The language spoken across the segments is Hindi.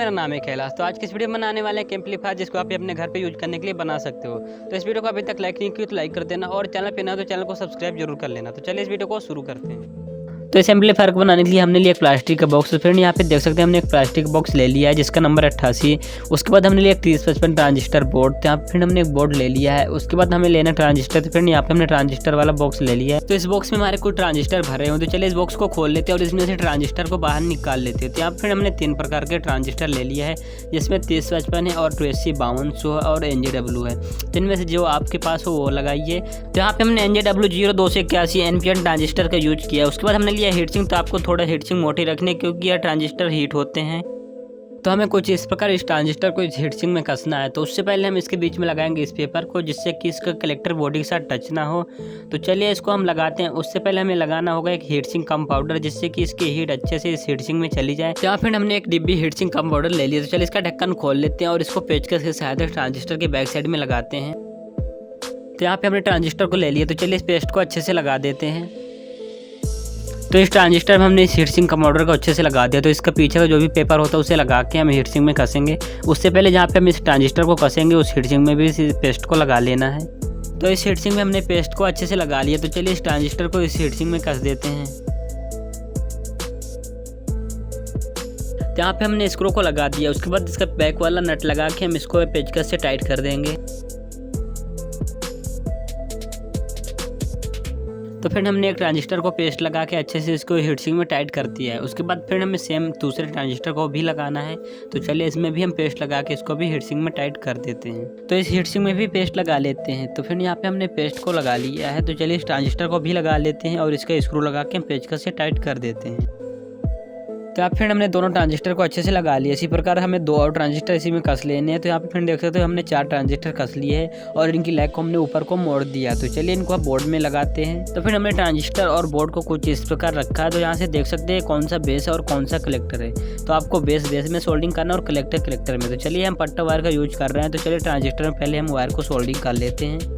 मेरा नाम है कैलाश। तो आज की इस वीडियो में बनाने वाले एक एम्पलीफायर जिसको आप अपने घर पे यूज करने के लिए बना सकते हो। तो इस वीडियो को अभी तक लाइक नहीं किया तो लाइक कर देना और चैनल पे ना तो चैनल को सब्सक्राइब जरूर कर लेना। तो चलिए इस वीडियो को शुरू करते हैं। तो इस एम्पलीफायर को बनाने के लिए हमने लिया एक प्लास्टिक का बॉक्स। तो फ्रेंड यहाँ पे देख सकते हैं हमने एक प्लास्टिक बॉक्स ले लिया है जिसका नंबर 88। उसके बाद हमने लिया एक 3055 ट्रांजिस्टर बोर्ड। तो यहाँ फिर हमने एक बोर्ड ले लिया है। उसके बाद हमें लेना ट्रांजिस्टर। तो फ्रेंड यहाँ पे हमने ट्रांजिस्टर वाला बॉक्स ले लिया है। तो इस बॉक्स में हमारे कुछ ट्रांजिस्टर भरे हुए। तो चलिए इस बॉक्स को खोल लेते हैं और इसमें से ट्रांजिस्टर को बाहर निकाल लेते हैं। तो यहाँ फिर हमने 3 प्रकार के ट्रांजिस्टर ले लिया है जिसमें 3055 है और 8252 है और NJW है। तो इनमें से जो आपके पास हो वो लगाइए। तो यहाँ पे हमने NJW 0281 NPN ट्रांजिस्टर का यूज किया। उसके बाद हमने लिया हीटसिंक। तो आपको थोड़ा हीटसिंक मोटी रखनी है क्योंकि यह ट्रांजिस्टर हीट होते हैं। तो हमें कुछ इस प्रकार इस ट्रांजिस्टर को इस हीटसिंक में कसना है। तो उससे पहले हम इसके बीच में लगाएंगे इस पेपर को जिससे कि इसका कलेक्टर बॉडी के साथ टच ना हो। तो चलिए इसको हम लगाते हैं। उससे पहले हमें लगाना होगा एक हीटसिंक कम पाउडर जिससे कि इसकी हीट अच्छे से इस हीटसिंक में चली जाए। तो फिर हमने एक डिब्बी हीटसिंक कम पाउडर ले लिया। तो चलिए इसका ढक्कन खोल लेते हैं और इसको पेचकस की सहायता से ट्रांजिस्टर के बैक साइड में लगाते हैं। तो यहाँ पे हमने ट्रांजिस्टर को ले लिया। तो चलिए इस पेस्ट को अच्छे से लगा देते हैं। तो इस ट्रांजिस्टर में हमने इस हीटसिंक का पाउडर को अच्छे से लगा दिया। तो इसका पीछे का जो भी पेपर होता है उसे लगा के हम हीटसिंक में कसेंगे। उससे पहले जहाँ पे हम इस ट्रांजिस्टर को कसेंगे उस हीटसिंक में भी इस पेस्ट को लगा लेना है। तो इस हीटसिंक में हमने पेस्ट को अच्छे से लगा लिया। तो चलिए इस ट्रांजिस्टर को इस हीटसिंक में कस देते हैं। तो यहाँ पे हमने स्क्रू को लगा दिया। उसके बाद इसका बैक वाला नट लगा के हम इसको पेचकस से टाइट कर देंगे। तो फिर हमने एक ट्रांजिस्टर को पेस्ट लगा के अच्छे से इसको हीटसिंक में टाइट कर दिया है। उसके बाद फिर हमें सेम दूसरे ट्रांजिस्टर को भी लगाना है। तो चलिए इसमें भी हम पेस्ट लगा के इसको भी हीटसिंक में टाइट कर देते हैं। तो इस हीटसिंक में भी पेस्ट लगा लेते हैं। तो फिर यहाँ पे हमने पेस्ट को लगा लिया है। तो चलिए इस ट्रांजिस्टर को भी लगा लेते हैं और इसका स्क्रू लगा के हम पेचकस से टाइट कर देते हैं। तो आप फिर हमने दोनों ट्रांजिस्टर को अच्छे से लगा लिया। इसी प्रकार हमें 2 और ट्रांजिस्टर इसी में कस लेने हैं। तो यहाँ पे फिर देख सकते हो हमने 4 ट्रांजिस्टर कस लिए हैं और इनकी लैग को हमने ऊपर को मोड़ दिया। तो चलिए इनको आप बोर्ड में लगाते हैं। तो फिर हमने ट्रांजिस्टर और बोर्ड को कुछ इस प्रकार रखा है। तो यहाँ से देख सकते हैं कौन सा बेस है और कौन सा कलेक्टर है। तो आपको बेस में सोल्डिंग करना और कलेक्टर में। तो चलिए हम पट्टा वायर का यूज कर रहे हैं। तो चलिए ट्रांजिस्टर में पहले हम वायर को सोल्डिंग कर लेते हैं।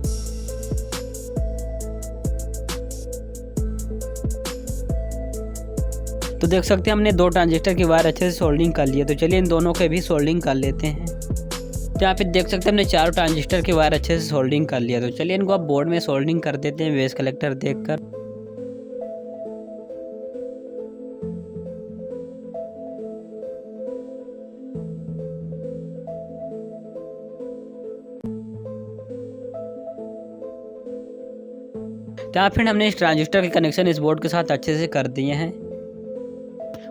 तो देख सकते हैं हमने 2 ट्रांजिस्टर की वायर अच्छे से सोल्डिंग कर लिया। तो चलिए इन दोनों के भी सोल्डिंग कर लेते हैं। तो यहाँ पे देख सकते हैं हमने 4 ट्रांजिस्टर की वायर अच्छे से सोल्डिंग कर लिया। तो चलिए इनको आप बोर्ड में सोल्डिंग कर देते हैं बेस कलेक्टर देखकर। तो यहाँ फिर हमने इस ट्रांजिस्टर के कनेक्शन इस बोर्ड के साथ अच्छे से कर दिए हैं।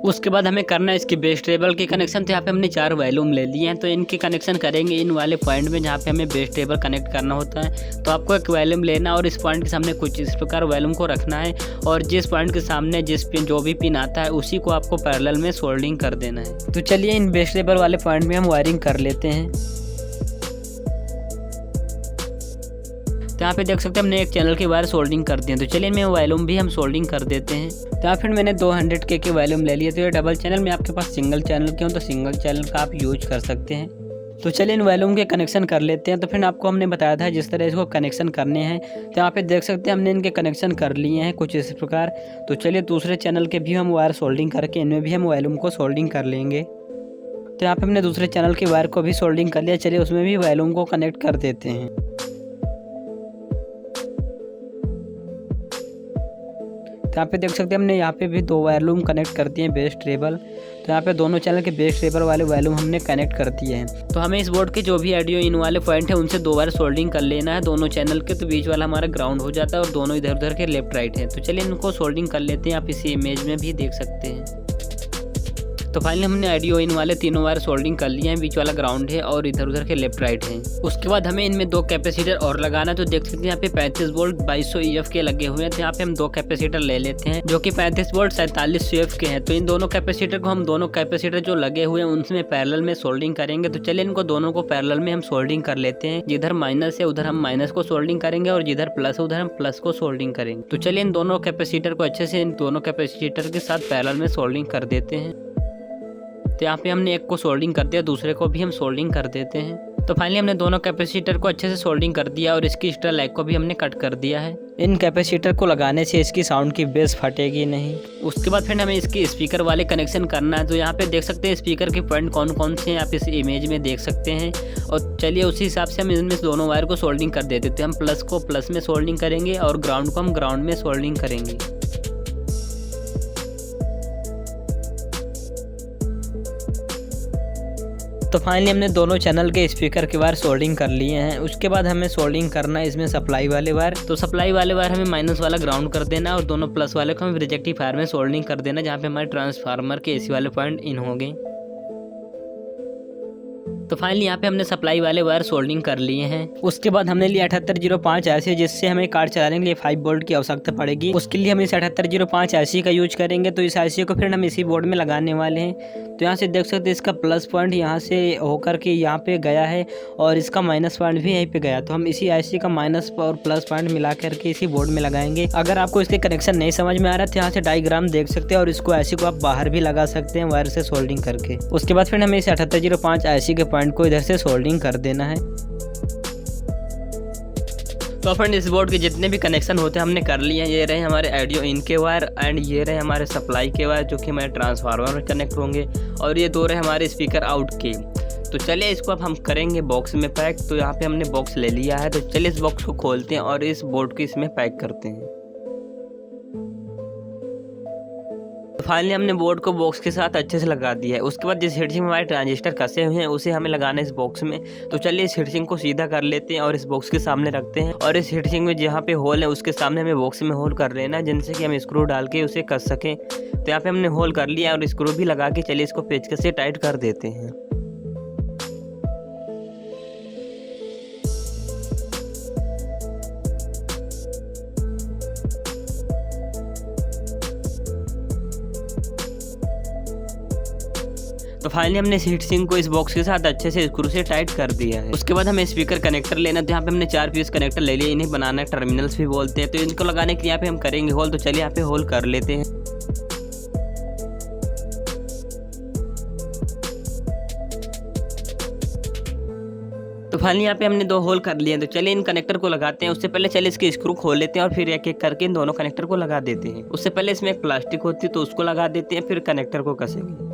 उसके बाद हमें करना है इसकी बेस टेबल के कनेक्शन। तो यहाँ पे हमने 4 वॉल्यूम ले लिए हैं। तो इनके कनेक्शन करेंगे इन वाले पॉइंट में जहाँ पे हमें बेस टेबल कनेक्ट करना होता है। तो आपको एक वॉल्यूम लेना और इस पॉइंट के सामने कुछ इस प्रकार वॉल्यूम को रखना है और जिस पॉइंट के सामने जिस पिन जो भी पिन आता है उसी को आपको पैरेलल में सोल्डिंग कर देना है। तो चलिए इन बेस टेबल वाले पॉइंट में हम वायरिंग कर लेते हैं। तो यहाँ पे देख सकते हैं हमने एक चैनल की वायर सोल्डिंग कर दी है। तो चलिए इनमें वॉल्यूम भी हम सोल्डिंग कर देते हैं। तो यहाँ फिर मैंने 200K के वॉल्यूम ले लिए। तो ये डबल चैनल में आपके पास सिंगल चैनल के हो तो सिंगल चैनल का आप यूज कर सकते हैं। तो चलिए इन वॉल्यूम के कनेक्शन कर लेते हैं। तो फिर आपको हमने बताया था जिस तरह इसको कनेक्शन करने हैं। तो यहाँ पे देख सकते हैं हमने इनके कनेक्शन कर लिए हैं कुछ इस प्रकार। तो चलिए दूसरे चैनल के भी हम वायर सोल्डिंग करके इनमें भी हम वॉल्यूम को सोल्डिंग कर लेंगे। तो यहाँ पे हमने दूसरे चैनल के वायर को भी सोल्डिंग कर लिया। चलिए उसमें भी वॉल्यूम को कनेक्ट कर देते हैं। यहाँ पे देख सकते हैं हमने यहाँ पे भी 2 वॉल्यूम कनेक्ट कर दिए हैं बेस टेबल। तो यहाँ पे दोनों चैनल के बेस टेबल वाले वॉल्यूम हमने कनेक्ट कर दिए हैं। तो हमें इस बोर्ड के जो भी ऑडियो इन वाले पॉइंट है उनसे 2 बार सोल्डिंग कर लेना है दोनों चैनल के। तो बीच वाला हमारा ग्राउंड हो जाता है और दोनों इधर उधर के लेफ्ट राइट है। तो चलिए इनको सोल्डिंग कर लेते हैं। आप इसी इमेज में भी देख सकते हैं। तो फाइनली हमने ऑडियो इन वाले तीनों वायर सोल्डिंग कर लिए हैं। बीच वाला ग्राउंड है और इधर उधर के लेफ्ट राइट हैं। उसके बाद हमें इनमें 2 कैपेसिटर और लगाना है। तो देख सकते हैं यहाँ पे 35 वोल्ट 2200 EF के लगे हुए हैं। तो यहाँ पे हम 2 कैपेसिटर ले लेते हैं जो कि 35 वोल्ट 47 UF के हैं। तो इन दोनों कैपेसिटर को हम दोनों कैपेसिटर जो लगे हुए हैं उनमें पैरेलल में सोल्डिंग करेंगे। तो चलिए इनको दोनों को पैरेलल में हम सोल्डिंग कर लेते हैं। जिधर माइनस है उधर हम माइनस को सोल्डिंग करेंगे और जिधर प्लस है उधर हम प्लस को सोल्डिंग करेंगे। तो चलिए इन दोनों कैपेसिटर को अच्छे से इन दोनों कैपेसिटर के साथ पैरेलल में सोल्डिंग कर देते हैं। तो यहाँ पे हमने एक को सोल्डिंग कर दिया, दूसरे को भी हम सोल्डिंग कर देते हैं। तो फाइनली हमने दोनों कैपेसिटर को अच्छे से सोल्डिंग कर दिया और इसकी एक्स्ट्रा लैग को भी हमने कट कर दिया है। इन कैपेसिटर को लगाने से इसकी साउंड की बेस फटेगी नहीं। उसके बाद फिर हमें इसकी स्पीकर वाले कनेक्शन करना है। तो यहाँ पे देख सकते हैं स्पीकर के पॉइंट कौन कौन से हैं, आप इस इमेज में देख सकते हैं। और चलिए उसी हिसाब से हम इनमें दोनों वायर को सोल्डिंग कर देते थे। हम प्लस को प्लस में सोल्डिंग करेंगे और ग्राउंड को हम ग्राउंड में सोल्डिंग करेंगे। तो फाइनली हमने दोनों चैनल के स्पीकर के वायर सोल्डिंग कर लिए हैं। उसके बाद हमें सोल्डिंग करना है इसमें सप्लाई वाले वायर। तो सप्लाई वाले वायर हमें माइनस वाला ग्राउंड कर देना और दोनों प्लस वाले को हमें रेक्टिफायर में सोल्डिंग कर देना, जहाँ पे हमारे ट्रांसफार्मर के एसी वाले पॉइंट इन होंगे। तो फाइनली यहाँ पे हमने सप्लाई वाले वायर सोल्डिंग कर लिए हैं। उसके बाद हमने लिया 7805 ऐसी, जिससे हमें कार चलाने के लिए 5 वोल्ट की आवश्यकता पड़ेगी। उसके लिए हम इस 7805 ऐसी का यूज करेंगे। तो इस ऐसी को फिर हम इसी बोर्ड में लगाने वाले हैं। तो यहाँ से देख सकते हैं इसका प्लस पॉइंट यहाँ से होकर के यहाँ पे गया है और इसका माइनस पॉइंट भी यहीं पे गया। तो हम इसी ऐसी का माइनस और प्लस पॉइंट मिला करके इसी बोर्ड में लगाएंगे। अगर आपको इसके कनेक्शन नहीं समझ में आ रहा है तो यहाँ से डायग्राम देख सकते हैं और इसको ऐसी को आप बाहर भी लगा सकते हैं वायर से सोल्डिंग करके। उसके बाद फिर हमें इस 7805 ऐसी के पॉइंट को इधर से सोल्डिंग कर देना है। तो फ्रेंड इस बोर्ड के जितने भी कनेक्शन होते हैं हमने कर लिए हैं। ये रहे हमारे ऑडियो इन के वायर एंड ये रहे हमारे सप्लाई के वायर जो कि हमारे ट्रांसफार्मर में कनेक्ट होंगे और ये 2 रहे हमारे स्पीकर आउट के। तो चलिए इसको अब हम करेंगे बॉक्स में पैक। तो यहाँ पे हमने बॉक्स ले लिया है। तो चलिए इस बॉक्स को खोलते हैं और इस बोर्ड को इसमें पैक करते हैं। फाइनली हमने बोर्ड को बॉक्स के साथ अच्छे से लगा दिया है। उसके बाद जिस हीटसिंक में हमारे ट्रांजिस्टर कसे हुए हैं उसे हमें लगाना है इस बॉक्स में। तो चलिए इस हीटसिंक को सीधा कर लेते हैं और इस बॉक्स के सामने रखते हैं और इस हीटसिंक में जहाँ पे होल है उसके सामने हमें बॉक्स में होल कर लेना है, जिनसे कि हम स्क्रू डाल के उसे कस सकें। तो यहाँ पे हमने होल कर लिया और स्क्रू भी लगा के चलिए इसको पेचकस से टाइट कर देते हैं। तो फाइनली हमने इस हीटसिंक को इस बॉक्स के साथ अच्छे से स्क्रू से टाइट कर दिया है। उसके बाद हमें स्पीकर कनेक्टर लेना। तो यहाँ पे हमने 4 पीस कनेक्टर ले लिए। इन्हें बनाना टर्मिनल्स भी बोलते हैं। तो इनको लगाने के लिए यहाँ पे हम करेंगे होल। तो चलिए यहाँ पे होल कर लेते हैं। तो फाइनली यहाँ पे हमने 2 होल कर लिए हैं। तो चलिए इन कनेक्टर को लगाते हैं। उससे पहले चलिए इसके स्क्रू खोल लेते हैं और फिर एक एक करके इन दोनों कनेक्टर को लगा देते हैं। उससे पहले इसमें एक प्लास्टिक होती है तो उसको लगा देते हैं, फिर कनेक्टर को कसेंगे।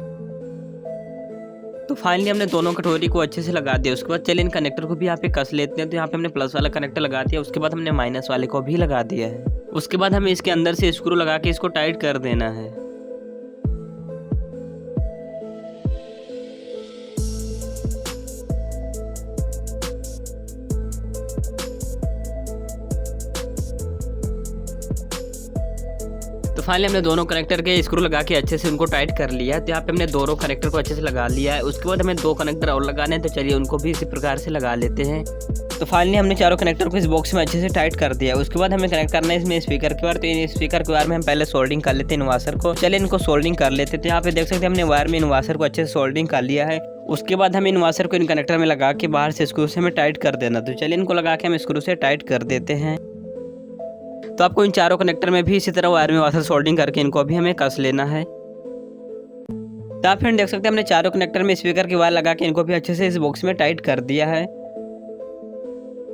तो फाइनली हमने दोनों कटोरी को अच्छे से लगा दिया। उसके बाद चलिए इन कनेक्टर को भी यहाँ पे कस लेते हैं। तो यहाँ पे हमने प्लस वाला कनेक्टर लगा दिया। उसके बाद हमने माइनस वाले को भी लगा दिया है। उसके बाद हमें इसके अंदर से स्क्रू लगा के इसको टाइट कर देना है। तो फाइनली हमने दोनों कनेक्टर के स्क्रू लगा के अच्छे से उनको टाइट कर लिया है। तो यहाँ पे हमने दोनों कनेक्टर को अच्छे से लगा लिया है। उसके बाद हमें 2 कनेक्टर और लगाने हैं। तो चलिए उनको भी इसी प्रकार से लगा लेते हैं। तो फाइनली हमने चारों कनेक्टर को इस बॉक्स में अच्छे से टाइट कर दिया। उसके बाद हमें कनेक्ट करना है इसमें स्पीकर के वायर। तो इन स्पीकर के वायर में हम पहले सोल्डिंग कर लेते हैं इनवाशर को। चलिए इनको सोल्डिंग कर लेते थे। यहाँ पे देख सकते हैं हमने वायर में इनवाशर को अच्छे से सोल्डिंग कर लिया है। उसके बाद हम इनवाशर को इन कनेक्टर में लगा के बाहर से स्क्रू से हमें टाइट कर देना। तो चलिए इनको लगा के हम स्क्रू से टाइट कर देते हैं। तो आपको इन चारों कनेक्टर में भी इसी तरह वायर में वाशर सोल्डिंग करके इनको अभी हमें कस लेना है। तो आप फ्रेंड देख सकते हैं हमने चारों कनेक्टर में स्पीकर की वायर लगा के इनको भी अच्छे से इस बॉक्स में टाइट कर दिया है।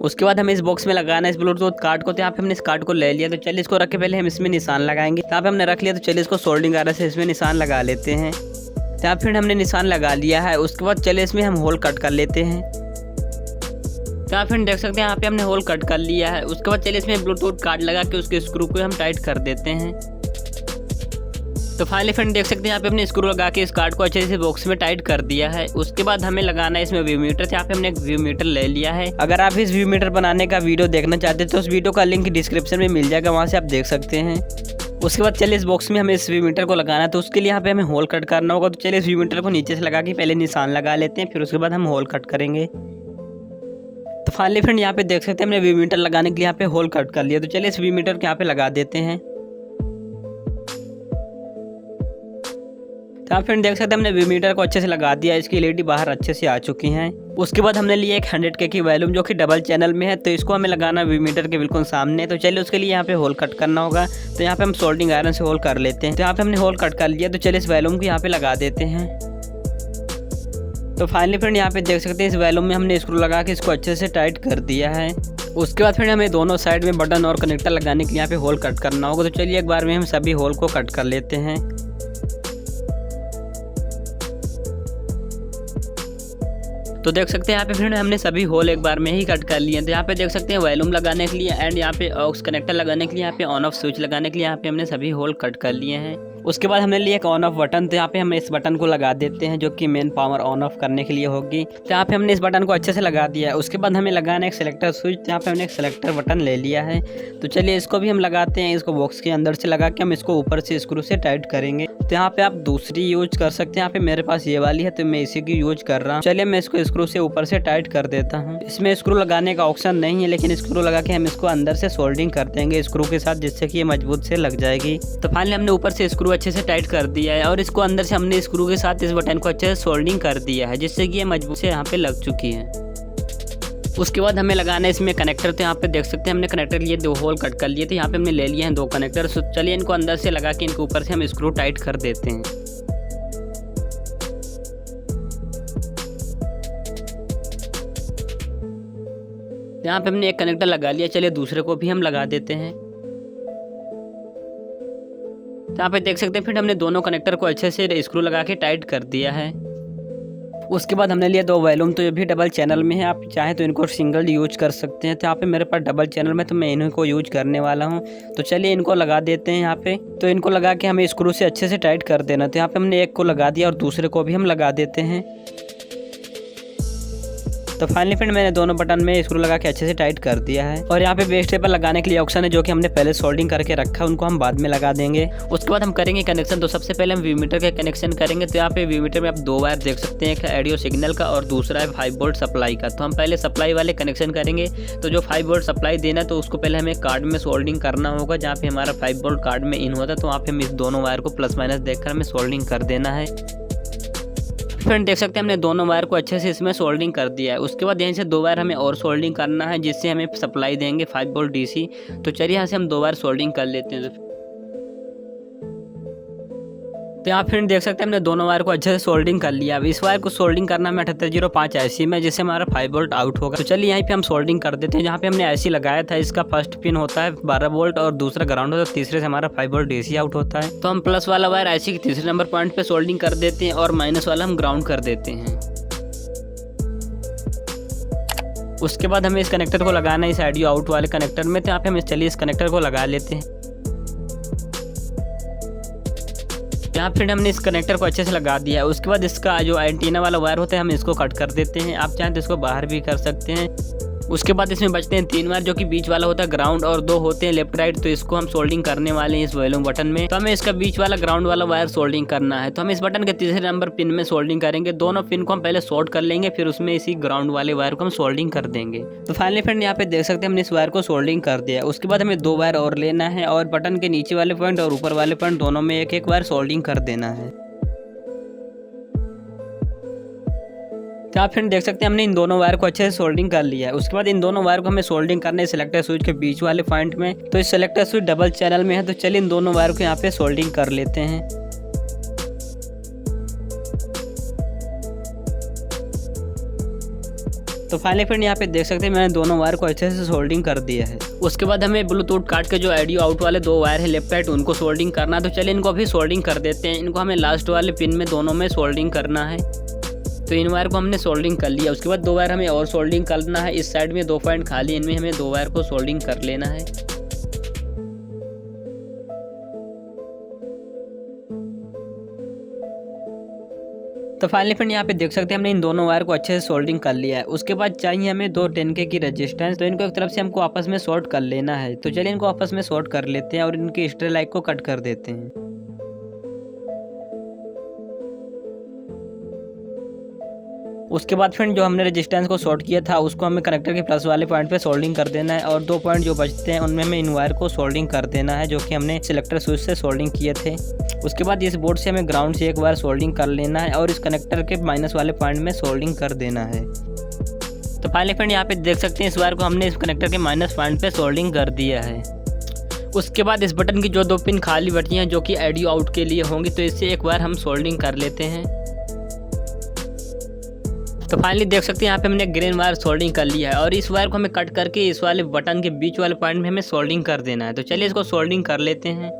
उसके बाद हमें इस बॉक्स में लगाना है इस ब्लूटूथ कार्ड को। तो यहाँ पे हमने इस कार्ड को ले लिया। तो चलिए इसको रख के पहले हम इसमें निशान लगाएंगे। तो यहाँ पे हमने रख लिया। तो चलिए इसको सोल्डिंग आयरन से इसमें निशान लगा लेते हैं। तो यहाँ फ्रेंड हमने निशान लगा लिया है। उसके बाद चलिए इसमें हम होल कट कर लेते हैं। तो यहाँ फ्रेंड देख सकते हैं यहाँ पे हमने होल कट कर लिया है। उसके बाद चलिए इसमें ब्लूटूथ कार्ड लगा के उसके स्क्रू को हम टाइट कर देते हैं। तो फाइनली फ्रेंड देख सकते हैं यहाँ पे हमने स्क्रू लगा के इस कार्ड को अच्छे से बॉक्स में टाइट कर दिया है। उसके बाद हमें लगाना है इसमें व्यू मीटर। यहाँ पे हमने एक व्यू मीटर ले लिया है। अगर आप इस व्यू मीटर बनाने का वीडियो देखना चाहते हैं तो उस वीडियो का लिंक डिस्क्रिप्शन में मिल जाएगा, वहाँ से आप देख सकते हैं। उसके बाद चलिए इस बॉक्स में हमें इस व्यू मीटर को लगाना है। तो उसके लिए यहाँ पे हमें होल कट करना होगा। तो चलिए इस व्यू मीटर को नीचे से लगा के पहले निशान लगा लेते हैं, फिर उसके बाद हम होल कट करेंगे। तो फाइनली फ्रेंड यहाँ पे देख सकते हैं हमने व्यू मीटर लगाने के लिए यहाँ पे होल कट कर लिया। तो चलिए इस व्यू मीटर को यहाँ पे लगा देते हैं। तो आप फ्रेंड देख सकते हैं हमने व्यू मीटर को अच्छे से लगा दिया। इसकी एलईडी बाहर अच्छे से आ चुकी हैं। उसके बाद हमने लिया एक 100K की वॉल्यूम जो कि डबल चैनल में है। तो इसको हमें लगाना व्यू मीटर के बिल्कुल सामने। तो चलिए उसके लिए यहाँ पे होल कट करना होगा। तो यहाँ पे हम सोल्डिंग आयरन से होल कर लेते हैं। तो यहाँ पे हमने होल कट कर लिया। तो चलिए इस वॉल्यूम को यहाँ पे लगा देते हैं। तो फाइनली फ्रेंड यहाँ पे देख सकते हैं इस वॉल्यूम में हमने स्क्रू लगा के इसको अच्छे से टाइट कर दिया है। उसके बाद फिर हमें दोनों साइड में बटन और कनेक्टर लगाने के लिए यहाँ पे होल कट करना होगा। तो चलिए एक बार में हम सभी होल को कट कर लेते हैं। तो देख सकते हैं यहाँ पे फ्रेंड हमने सभी होल एक बार में ही कट कर लिए। तो यहाँ पे देख सकते हैं वॉल्यूम लगाने के लिए एंड यहाँ पे ऑक्स कनेक्टर लगाने के लिए, यहाँ पे ऑन ऑफ स्विच लगाने के लिए यहाँ पे हमने सभी होल कट कर लिए हैं। उसके बाद हमने लिए एक ऑन ऑफ बटन। तो यहाँ पे हम इस बटन को लगा देते हैं जो कि मेन पावर ऑन ऑफ करने के लिए होगी। तो यहाँ पे हमने इस बटन को अच्छे से लगा दिया है। उसके बाद हमें लगाना है एक सिलेक्टर स्विच। तो यहाँ पे हमने एक सिलेक्टर बटन ले लिया है। तो चलिए इसको भी हम लगाते हैं। इसको बॉक्स के अंदर से लगा के हम इसको ऊपर से स्क्रू से टाइट करेंगे। तो यहाँ पे आप दूसरी यूज कर सकते हैं। यहाँ पे मेरे पास ये वाली है तो मैं इसी की यूज कर रहा हूँ। चलिए मैं इसको स्क्रू से ऊपर से टाइट कर देता हूँ। इसमें स्क्रू लगाने का ऑप्शन नहीं है, लेकिन स्क्रू लगा के हम इसको अंदर से सोल्डिंग कर देंगे स्क्रू के साथ, जिससे कि ये मजबूत से लग जाएगी। तो फाइनली हमने ऊपर से स्क्रू अच्छे से टाइट कर दिया है और इसको अंदर से हमने स्क्रू के साथ इस बटन को अच्छे से सोल्डिंग कर दिया है, जिससे कि ये मजबूत से यहाँ पे लग चुकी है। उसके बाद हमें लगाना है इसमें कनेक्टर। तो यहाँ पे देख सकते हैं हमने कनेक्टर लिए, 2 होल कट कर लिए थे। यहाँ पे हमने ले लिए हैं 2 कनेक्टर। तो चलिए इनको अंदर से लगा के इनके ऊपर से हम स्क्रू टाइट कर देते हैं। यहाँ पे हमने एक कनेक्टर लगा लिया। चलिए दूसरे को भी हम लगा देते हैं। यहाँ पे देख सकते हैं फिर हमने दोनों कनेक्टर को अच्छे से स्क्रू लगा के टाइट कर दिया है। उसके बाद हमने लिया 2 वॉल्यूम। तो ये भी डबल चैनल में है, आप चाहें तो इनको सिंगल यूज कर सकते हैं। तो यहाँ पे मेरे पास डबल चैनल में तो मैं इन्हीं को यूज करने वाला हूँ। तो चलिए इनको लगा देते हैं यहाँ पे। तो इनको लगा के हमें स्क्रू से अच्छे से टाइट कर देना। तो यहाँ पे हमने एक को लगा दिया और दूसरे को भी हम लगा देते हैं। तो फाइनली फ्रेंड मैंने दोनों बटन में स्क्रू लगा के अच्छे से टाइट कर दिया है। और यहाँ पे बेस स्टेपर लगाने के लिए ऑप्शन है जो कि हमने पहले सोल्डिंग करके रखा है, उनको हम बाद में लगा देंगे। उसके बाद हम करेंगे कनेक्शन। तो सबसे पहले हम वीमीटर का कनेक्शन करेंगे। तो यहाँ पे वीमीटर में आप 2 वायर देख सकते हैं, एक ऑडियो सिग्नल का और दूसरा है 5 वोल्ट सप्लाई का। तो हम पहले सप्लाई वाले कनेक्शन करेंगे। तो जो 5 वोल्ट सप्लाई देना तो उसको पहले हमें कार्ड में सोल्डिंग करना होगा। जहाँ पे हमारा 5 वोल्ट कार्ड में इन होता है, तो वहाँ पे हम इस दोनों वायर को प्लस माइनस देखकर हमें सोल्डिंग कर देना है। फ्रेंड देख सकते हैं हमने दोनों वायर को अच्छे से इसमें सोल्डिंग कर दिया है। उसके बाद यहीं से 2 वायर हमें और सोल्डिंग करना है, जिससे हमें सप्लाई देंगे 5 वोल्ट डीसी। तो चलिए यहाँ से हम 2 वायर सोल्डिंग कर लेते हैं। तो यहाँ फ्रेंड देख सकते हैं हमने दोनों वायर को अच्छे से सोल्डिंग कर लिया। अब इस वायर को सोल्डिंग करना है 7805 IC में, जिससे हमारा 5 वोल्ट आउट होगा। तो चलिए यहीं पे हम सोल्डिंग कर देते हैं। जहाँ पे हमने IC लगाया था, इसका फर्स्ट पिन होता है 12 वोल्ट और दूसरा ग्राउंड होता है, तीसरे से हमारा 5 वोल्ट DC आउट होता है। तो हम प्लस वाला वायर IC के तीसरे नंबर पॉइंट पे सोल्डिंग कर देते हैं और माइनस वाला हम ग्राउंड कर देते हैं। उसके बाद हमें इस कनेक्टर को लगाना है इस ऑडियो आउट वाले कनेक्टर में। तो यहाँ पे हम चलिए इस कनेक्टर को लगा लेते हैं। यहाँ फिर हमने इस कनेक्टर को अच्छे से लगा दिया है। उसके बाद इसका जो एंटीना वाला वायर होता है हम इसको कट कर देते हैं। आप चाहें तो इसको बाहर भी कर सकते हैं। उसके बाद इसमें बचते हैं 3 वायर, जो कि बीच वाला होता है ग्राउंड और 2 होते हैं लेफ्ट राइट। तो इसको हम सोल्डिंग करने वाले हैं इस वॉल्यूम बटन में। तो हमें इसका बीच वाला ग्राउंड वाला वायर सोल्डिंग करना है। तो हम इस बटन के तीसरे नंबर पिन में सोल्डिंग करेंगे। दोनों पिन को हम पहले शॉर्ट कर लेंगे, फिर उसमें इसी ग्राउंड वाले वायर को हम सोल्डिंग कर देंगे। तो फाइनली फ्रेंड यहाँ पे देख सकते हैं हमने इस वायर को सोल्डिंग कर दिया। उसके बाद हमें 2 वायर और लेना है और बटन के नीचे वाले पॉइंट और ऊपर वाले पॉइंट दोनों में एक एक वायर सोल्डिंग कर देना है। तो आप फ्रेंड देख सकते हैं हमने इन दोनों वायर को अच्छे से सोल्डिंग कर लिया है। उसके बाद इन दोनों वायर को हमें सोल्डिंग करना है सिलेक्टर स्विच के बीच वाले पॉइंट में। तो इस सिलेक्टर स्विच डबल चैनल में है। तो चलिए इन दोनों वायर को यहाँ पे सोल्डिंग कर लेते हैं। तो फाइनली फ्रेंड यहाँ पे देख सकते हैं मैंने दोनों वायर को अच्छे से सोल्डिंग कर दिया है। उसके बाद हमें ब्लूटूथ कार्ड के जो ऑडियो आउट वाले 2 वायर है लेफ्ट राइट, उनको सोल्डिंग करना। तो चलिए इनको अभी सोल्डिंग कर देते हैं। इनको हमें लास्ट वाले पिन में दोनों में सोल्डिंग करना है। तो इन वायर को हमने सोल्डिंग कर लिया। उसके बाद 2 वायर हमें और सोल्डिंग करना है। इस साइड में 2 पॉइंट खाली, इनमें हमें 2 वायर को सोल्डिंग कर लेना है। तो फाइनली फ्रेंड यहाँ पे देख सकते हैं हमने इन दोनों वायर को अच्छे से सोल्डिंग कर लिया है। उसके बाद चाहिए हमें 2 10K की रेजिस्टेंस। तो इनको एक तरफ से हमको आपस में शॉर्ट कर लेना है। तो चलिए इनको आपस में शॉर्ट कर लेते हैं और इनकी स्ट्रेट लाइट को कट कर देते हैं। उसके बाद फ्रेंड जो हमने रेजिस्टेंस को शॉर्ट किया था उसको हमें कनेक्टर के प्लस वाले पॉइंट पे सोल्डिंग कर देना है और 2 पॉइंट जो बचते हैं उनमें हमें इन वायर को सोल्डिंग कर देना है, जो कि हमने सिलेक्टर स्विच से सोल्डिंग किए थे। उसके बाद इस बोर्ड से हमें ग्राउंड से एक बार सोल्डिंग कर लेना है और इस कनेक्टर के माइनस वाले पॉइंट में सोल्डिंग कर देना है। तो फाइनली फ्रेंड यहाँ पे देख सकते हैं इस वायर को हमने इस कनेक्टर के माइनस पॉइंट पे सोल्डिंग कर दिया है। उसके बाद इस बटन की जो 2 पिन खाली बची हैं जो कि ऑडियो आउट के लिए होंगी, तो इससे एक बार हम सोल्डिंग कर लेते हैं। तो फाइनली देख सकते हैं यहाँ पे हमने ग्रीन वायर सोल्डिंग कर लिया है और इस वायर को हमें कट करके इस वाले बटन के बीच वाले पॉइंट में हमें सोल्डिंग कर देना है। तो चलिए इसको सोल्डिंग कर लेते हैं।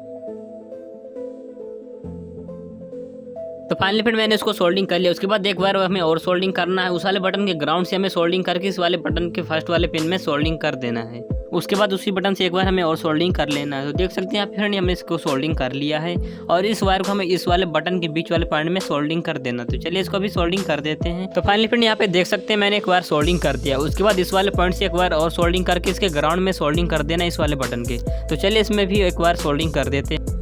तो फाइनली फिर मैंने इसको सोल्डिंग कर लिया। उसके बाद एक बार हमें और सोल्डिंग करना है। उस वाले बटन के ग्राउंड से हमें सोल्डिंग करके इस वाले बटन के फर्स्ट वाले पिन में सोल्डिंग कर देना है। उसके बाद उसी बटन से एक बार हमें और सोल्डिंग कर लेना है। तो देख सकते हैं यहाँ फिर हमने इसको सोल्डिंग कर लिया है और इस वायर को हमें इस वाले बटन के बीच वाले पॉइंट में सोल्डिंग कर देना। तो चलिए इसको भी सोल्डिंग कर देते हैं। तो फाइनली फिर यहाँ पे देख सकते हैं मैंने एक बार सोल्डिंग कर दिया। उसके बाद इस वाले पॉइंट से एक बार और सोल्डिंग करके इसके ग्राउंड में सोल्डिंग कर देना इस वाले बटन के। तो चलिए इसमें भी एक बार सोल्डिंग कर देते हैं।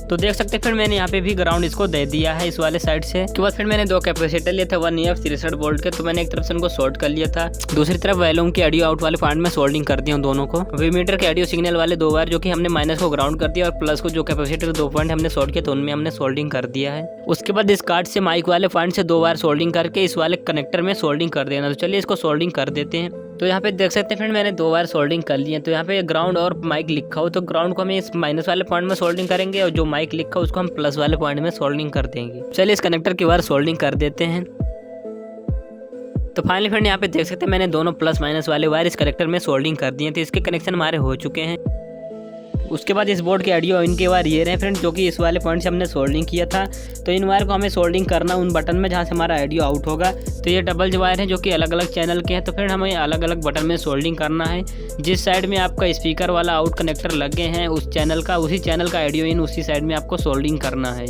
तो देख सकते हैं फिर मैंने यहाँ पे भी ग्राउंड इसको दे दिया है इस वाले साइड से। उसके बाद फिर मैंने दो कैपेसिटर लिए थे 1EF 63 वोल्ट के। तो मैंने एक तरफ से उनको शॉर्ट कर लिया था, दूसरी तरफ वॉल्यूम के ऑडियो आउट वाले पॉइंट में सोल्डिंग कर दिया दोनों को। वीमीटर के ऑडियो सिग्नल वाले दो वायर जो कि हमने माइनस को ग्राउंड कर दिया और प्लस को जो कैपेसिटर दो पॉइंट हमने शॉर्ट किया तो उनमें हमने सोल्डिंग कर दिया है। उसके बाद इस कार्ड से माइक वाले पॉइंट से दो वायर सोल्डिंग करके इस वाले कनेक्टर में सोल्डिंग कर देना। तो चलिए इसको सोल्डिंग कर देते हैं। तो यहाँ पे देख सकते हैं फ्रेंड मैंने दो बार सोल्डिंग कर ली है। तो यहाँ पे ग्राउंड और माइक लिखा हो तो ग्राउंड को हमें इस माइनस वाले पॉइंट में सोल्डिंग करेंगे और जो माइक लिखा हो उसको हम प्लस वाले पॉइंट में सोल्डिंग कर देंगे। चलिए इस कनेक्टर की बार सोल्डिंग कर देते हैं। तो फाइनली फ्रेंड यहाँ पे देख सकते हैं मैंने दोनों प्लस माइनस वाले वायर इस कनेक्टर में सोल्डिंग कर दिए। तो इसके कनेक्शन हमारे हो चुके हैं। उसके बाद इस बोर्ड के ऑडियो इनके वायर ये रहे फ्रेंड जो कि इस वाले पॉइंट से हमने सोल्डिंग किया था। तो इन वायर को हमें सोल्डिंग करना उन बटन में जहाँ से हमारा ऑडियो आउट होगा। तो ये डबल वायर हैं जो कि अलग अलग चैनल के हैं। तो फिर हमें अलग अलग बटन में सोल्डिंग करना है। जिस साइड में आपका स्पीकर वाला आउट कनेक्टर लगे हैं उस चैनल का उसी चैनल का ऑडियो इन उसी साइड में आपको सोल्डिंग करना है।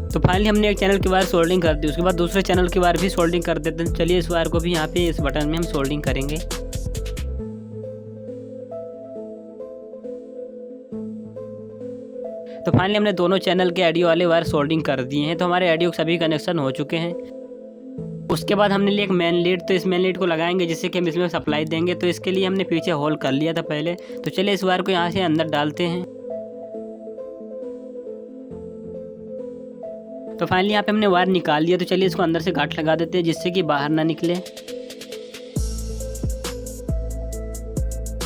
तो फाइनली हमने एक चैनल की वायर सोल्डिंग कर दी। उसके बाद दूसरे चैनल की वायर भी सोल्डिंग कर देते हैं। चलिए इस वायर को भी यहाँ पे इस बटन में हम सोल्डिंग करेंगे। तो फाइनली हमने दोनों चैनल के ऑडियो वाले वायर सोल्डिंग कर दिए हैं। तो हमारे ऑडियो के सभी कनेक्शन हो चुके हैं। उसके बाद हमने लिया एक मेन लीड। तो इस मेन लीड को लगाएंगे जिससे कि हम इसमें सप्लाई देंगे। तो इसके लिए हमने पीछे होल कर लिया था पहले। तो चलिए इस वायर को यहाँ से अंदर डालते हैं। तो फाइनली यहाँ पे हमने वायर निकाल लिया। तो चलिए इसको अंदर से गांठ लगा देते हैं जिससे कि बाहर ना निकले।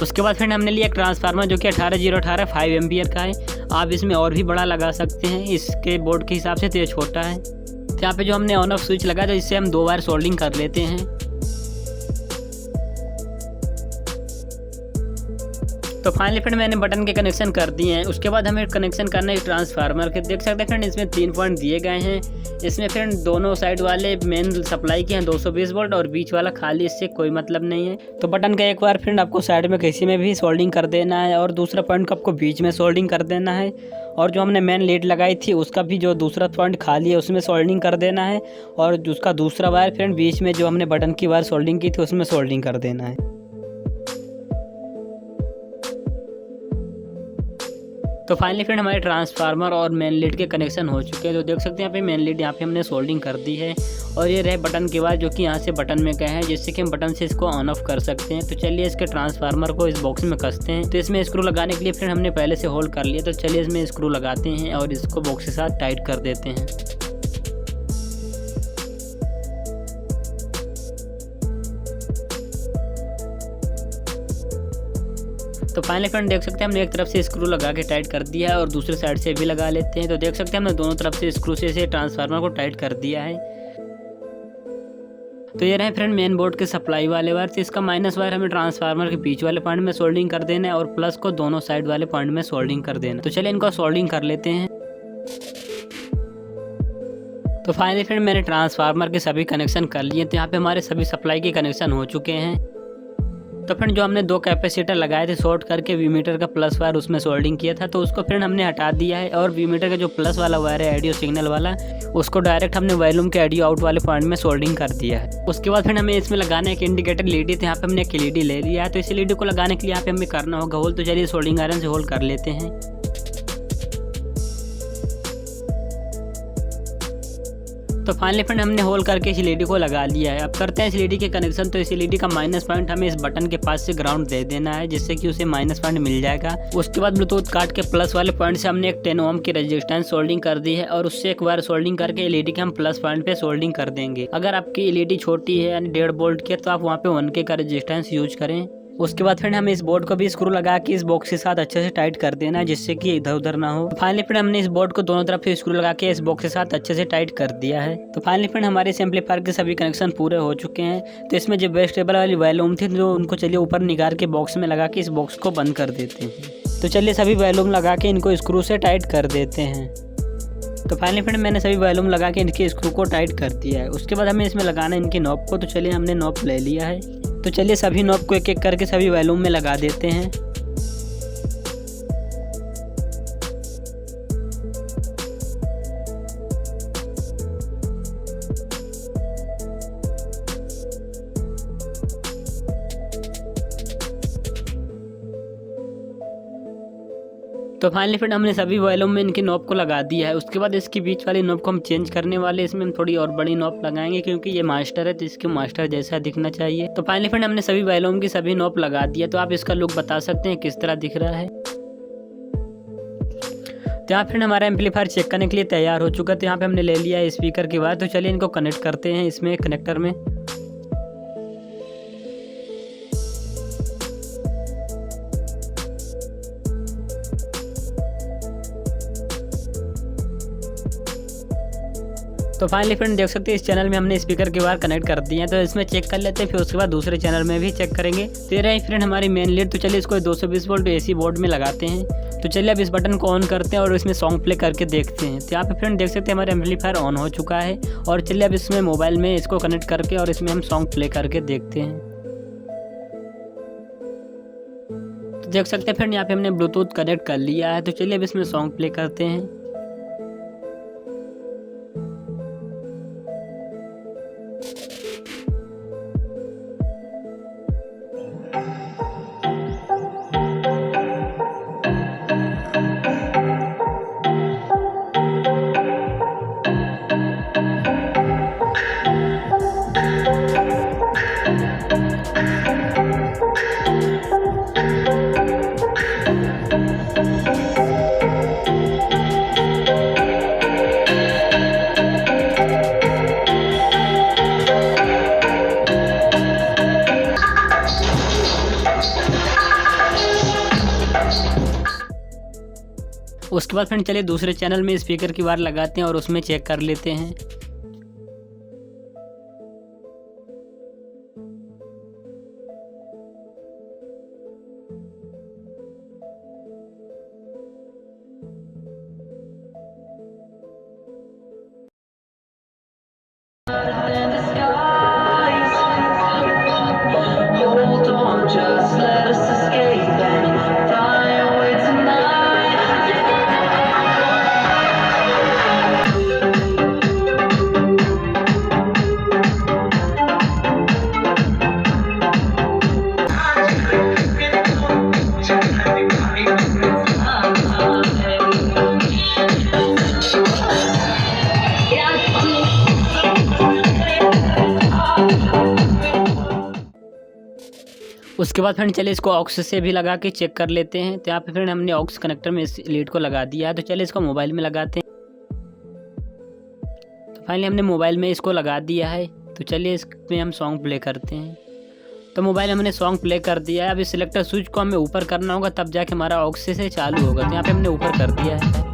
उसके बाद फिर हमने लिया एक ट्रांसफार्मर जो कि 18018 5 एम्पियर का है। आप इसमें और भी बड़ा लगा सकते हैं इसके बोर्ड के हिसाब से। तो ये छोटा है। तो यहाँ पे जो हमने ऑन ऑफ स्विच लगाया था इससे हम दो वायर सोल्डिंग कर लेते हैं। तो फाइनली फ्रेंड मैंने बटन के कनेक्शन कर दिए हैं। उसके बाद हमें कनेक्शन करना है ट्रांसफार्मर के। देख सकते हैं फ्रेंड इसमें 3 पॉइंट दिए गए हैं। इसमें फ्रेंड दोनों साइड वाले मेन सप्लाई के हैं 220 वोल्ट और बीच वाला खाली, इससे कोई मतलब नहीं है। तो बटन का एक बार फ्रेंड आपको साइड में किसी में भी सोल्डिंग कर देना है और दूसरा पॉइंट को आपको बीच में सोल्डिंग कर देना है। और जो हमने मेन लीड लगाई थी उसका भी जो दूसरा पॉइंट खाली है उसमें सोल्डिंग कर देना है। और उसका दूसरा वायर फ्रेंड बीच में जो हमने बटन की वायर सोल्डिंग की थी उसमें सोल्डिंग कर देना है। तो फाइनली फ्रेंड हमारे ट्रांसफार्मर और मेन लीड के कनेक्शन हो चुके हैं। तो देख सकते हैं यहाँ पे मेन लीड यहाँ पे हमने सोल्डिंग कर दी है। और ये रहे बटन के बाद जो कि यहाँ से बटन में गए हैं जिससे कि हम बटन से इसको ऑन ऑफ कर सकते हैं। तो चलिए इसके ट्रांसफार्मर को इस बॉक्स में कसते हैं। तो इसमें स्क्रू लगाने के लिए फिर हमने पहले से होल्ड कर लिया। तो चलिए इसमें स्क्रू लगाते हैं और इसको बॉक्स के साथ टाइट कर देते हैं। तो फाइनली फ्रेंड देख सकते हैं हमने एक तरफ से स्क्रू लगा के टाइट कर दिया है और दूसरी साइड से भी लगा लेते हैं। तो देख सकते हैं हमने दोनों तरफ से स्क्रू से ट्रांसफार्मर को टाइट कर दिया है। तो ये रहे फ्रेंड मेन बोर्ड के सप्लाई वाले वायर। तो इसका माइनस वायर हमें ट्रांसफार्मर के बीच वाले पॉइंट में सोल्डिंग कर देना है और प्लस को दोनों साइड वाले पॉइंट में सोल्डिंग कर देना। तो चलिए इनको सोल्डिंग कर लेते हैं। तो फाइनली फ्रेंड मैंने ट्रांसफार्मर के सभी कनेक्शन कर लिए। तो यहाँ पे हमारे सभी सप्लाई के कनेक्शन हो चुके हैं। तो फ्रेंड जो हमने दो कैपेसिटर लगाए थे शॉर्ट करके वीमीटर का प्लस वायर उसमें सोल्डिंग किया था तो उसको फ्रेंड हमने हटा दिया है। और वीमीटर का जो प्लस वाला वायर है ऑडियो सिग्नल वाला उसको डायरेक्ट हमने वॉल्यूम के ऑडियो आउट वाले पॉइंट में सोल्डिंग कर दिया है। उसके बाद फ्रेंड हमें इसमें लगाना है एक इंडिकेटर लीडी। तो यहाँ पे हमने एक एलईडी ले लिया है। तो इस एलईडी को लगाने के लिए यहाँ पे हमें करना होगा होल। तो चलिए सोल्डिंग आयरन से होल कर लेते हैं। तो फाइनली फ्रेंड हमने होल करके इस एलईडी को लगा लिया है। अब करते हैं इस एलईडी के कनेक्शन। तो इस एलईडी का माइनस पॉइंट हमें इस बटन के पास से ग्राउंड दे देना है जिससे कि उसे माइनस पॉइंट मिल जाएगा। उसके बाद ब्लूटूथ कार्ड के प्लस वाले पॉइंट से हमने एक 10 ओम की रेजिस्टेंस सोल्डिंग कर दी है और उससे एक बार सोल्डिंग करके एलईडी के हम प्लस पॉइंट पे सोल्डिंग कर देंगे। अगर आपकी एलईडी छोटी है यानी 1.5 वोल्ट की तो आप वहाँ पे 1K का रेजिस्टेंस यूज करें। उसके बाद फ्रेंड हमें इस बोर्ड को भी स्क्रू लगा के इस बॉक्स के साथ अच्छे से टाइट कर देना है, जिससे कि इधर उधर ना हो। फाइनली फ्रेंड हमने इस बोर्ड को दोनों तरफ से स्क्रू लगा के इस बॉक्स के साथ अच्छे से टाइट कर दिया है। तो फाइनली फ्रेंड हमारे इस एम्पलीफायर के सभी कनेक्शन पूरे हो चुके हैं। तो इसमें जो बेस टेबल वाली वॉल्यूम थी जो उनको चलिए ऊपर निकाल के बॉक्स में लगा के इस बॉक्स को बंद कर देते हैं। तो चलिए सभी वॉल्यूम लगा के इनको स्क्रू से टाइट कर देते हैं। तो फाइनली फ्रेंड मैंने सभी वॉल्यूम लगा के इनके स्क्रू को टाइट कर दिया है। उसके बाद हमें इसमें लगाना है इनकी नॉब को। तो चलिए हमने नॉब ले लिया है। तो चलिए सभी नॉब को एक एक करके सभी वॉल्यूम में लगा देते हैं। तो फाइनली फ्रेंड हमने सभी वॉल्यूम में इनकी नॉब को लगा दिया है। उसके बाद इसकी बीच वाली नॉब को हम चेंज करने वाले, इसमें हम थोड़ी और बड़ी नॉब लगाएंगे क्योंकि ये मास्टर है तो इसके मास्टर जैसा दिखना चाहिए। तो फाइनली फ्रेंड हमने सभी वॉल्यूम की सभी नॉब लगा दिया। तो आप इसका लुक बता सकते हैं किस तरह दिख रहा है। तो यहाँ फ्रेंड हमारा एम्पलीफायर चेक करने के लिए तैयार हो चुका है। तो यहाँ पे हमने ले लिया है स्पीकर के बाद। तो चलिए इनको कनेक्ट करते हैं इसमें कनेक्टर में। तो फाइनली फ्रेंड देख सकते हैं इस चैनल में हमने स्पीकर के बाहर कनेक्ट कर दिए हैं। तो इसमें चेक कर लेते हैं, फिर उसके बाद दूसरे चैनल में भी चेक करेंगे। तो ये रही फ्रेंड हमारी मेन लीड। तो चलिए इसको 220 वोल्ट AC बोर्ड में लगाते हैं। तो चलिए अब इस बटन को ऑन करते हैं और इसमें सॉन्ग प्ले करके देखते हैं। तो यहाँ पे फ्रेंड देख सकते हैं हमारा एम्पलीफायर ऑन हो चुका है। और चलिए अब इसमें मोबाइल में इसको कनेक्ट करके और इसमें हम सॉन्ग प्ले करके देखते हैं। तो देख सकते हैं फ्रेंड यहाँ पे हमने ब्लूटूथ कनेक्ट कर लिया है। तो चलिए अब इसमें सॉन्ग प्ले करते हैं। उसके बाद फ्रेंड चलिए दूसरे चैनल में स्पीकर की वार लगाते हैं और उसमें चेक कर लेते हैं। उसके बाद फ्रेंड चलिए इसको ऑक्स से भी लगा के चेक कर लेते हैं। तो यहाँ पे फ्रेंड हमने ऑक्स कनेक्टर में इस लीड को लगा दिया है। तो चलिए इसको मोबाइल में लगाते हैं। तो फाइनली हमने मोबाइल में इसको लगा दिया है। तो चलिए इसमें हम सॉन्ग प्ले करते हैं। तो मोबाइल में हमने सॉन्ग प्ले कर दिया है। अब इस सिलेक्टर स्विच को हमें ऊपर करना होगा, तब जाके हमारा ऑक्स से चालू होगा। तो यहाँ पे हमने ऊपर कर दिया है।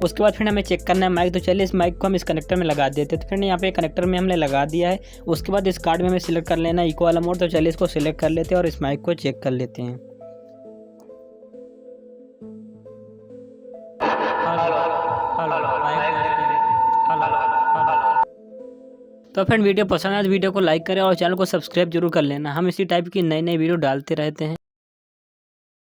उसके बाद फिर हमें चेक करना है माइक। तो चलिए इस माइक को हम इस कनेक्टर में लगा देते हैं। तो फिर यहाँ पे कनेक्टर में हमने लगा दिया है। उसके बाद इस कार्ड में हमें सिलेक्ट कर लेना है इको वाला मोड। तो चलिए इसको सिलेक्ट कर लेते हैं और इस माइक को चेक कर लेते हैं। तो फ्रेंड वीडियो पसंद आए तो वीडियो को लाइक करें और चैनल को सब्सक्राइब जरूर कर लेना। हम इसी टाइप की नई नई वीडियो डालते रहते हैं।